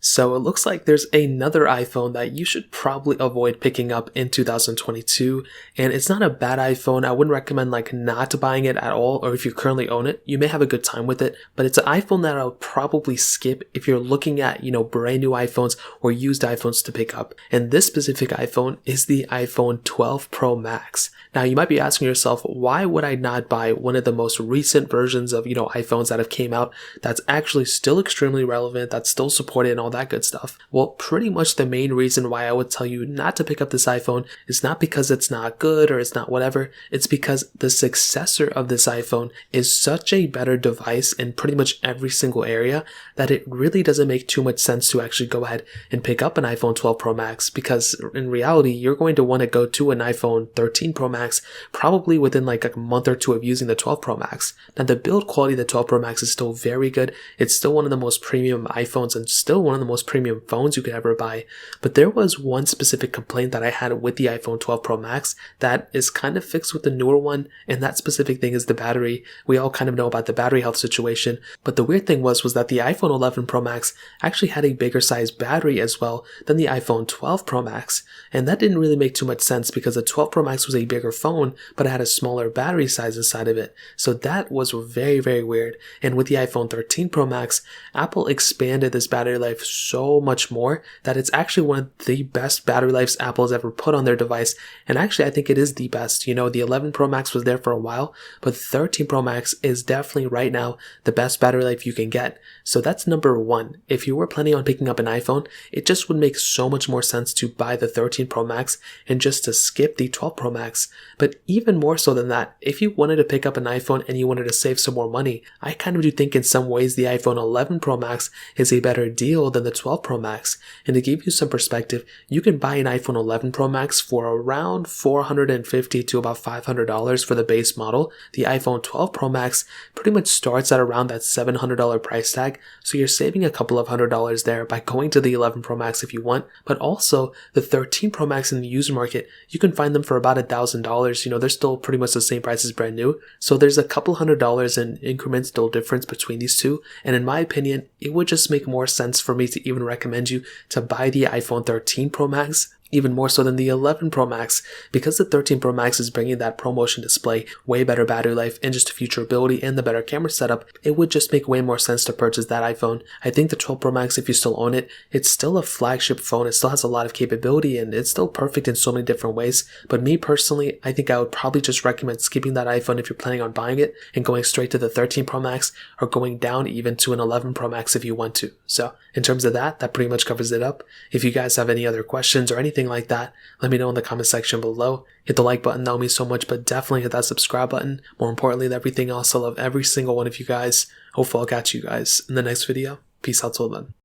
So it looks like there's another iPhone that you should probably avoid picking up in 2022, and it's not a bad iPhone. I wouldn't recommend not buying it at all, or if you currently own it, you may have a good time with it, but it's an iPhone that I would probably skip if you're looking at, brand new iPhones or used iPhones to pick up. And this specific iPhone is the iPhone 12 Pro Max. Now you might be asking yourself, why would I not buy one of the most recent versions of, iPhones that have came out that's actually still extremely relevant, that's still supported and all that good stuff? Well, pretty much the main reason why I would tell you not to pick up this iPhone is not because it's not good or it's not whatever. It's because the successor of this iPhone is such a better device in pretty much every single area that it really doesn't make too much sense to actually go ahead and pick up an iPhone 12 Pro Max, because in reality, you're going to want to go to an iPhone 13 Pro Max probably within a month or two of using the 12 Pro Max. Now, the build quality of the 12 Pro Max is still very good. It's still one of the most premium iPhones and still one of the most premium phones you could ever buy. But there was one specific complaint that I had with the iPhone 12 Pro Max that is kind of fixed with the newer one, and that specific thing is the battery. We all kind of know about the battery health situation, but the weird thing was that the iPhone 11 Pro Max actually had a bigger size battery as well than the iPhone 12 Pro Max, and that didn't really make too much sense because the 12 Pro Max was a bigger phone, but it had a smaller battery size inside of it. So that was very, very weird. And with the iPhone 13 Pro Max, Apple expanded this battery life so much more that it's actually one of the best battery lives Apple has ever put on their device. And actually, I think it is the best. The 11 Pro Max was there for a while, but 13 Pro Max is definitely right now the best battery life you can get. So that's number one. If you were planning on picking up an iPhone, it just would make so much more sense to buy the 13 Pro Max and just to skip the 12 Pro Max. But even more so than that, if you wanted to pick up an iPhone and you wanted to save some more money, I kind of do think in some ways the iPhone 11 Pro Max is a better deal than the 12 Pro Max. And to give you some perspective, you can buy an iPhone 11 Pro Max for around $450 to about $500 for the base model. The iPhone 12 Pro Max pretty much starts at around that $700 price tag, so you're saving a couple of $100 there by going to the 11 Pro Max if you want. But also the 13 Pro Max in the used market, you can find them for about $1,000. They're still pretty much the same price as brand new, so there's a couple $100 in incremental difference between these two. And in my opinion, it would just make more sense for me to even recommend you to buy the iPhone 13 Pro Max, even more so than the 11 Pro Max, because the 13 Pro Max is bringing that ProMotion display, way better battery life, and just featureability and the better camera setup. It would just make way more sense to purchase that iPhone. I think the 12 Pro Max, if you still own it, it's still a flagship phone. It still has a lot of capability and it's still perfect in so many different ways. But me personally, I think I would probably just recommend skipping that iPhone if you're planning on buying it and going straight to the 13 Pro Max, or going down even to an 11 Pro Max if you want to. So in terms of that pretty much covers it up. If you guys have any other questions or anything like that, let me know in the comment section below. Hit the like button, that would mean so much, but definitely hit that subscribe button. More importantly than everything else, I love every single one of you guys. Hopefully I'll catch you guys in the next video. Peace out till then.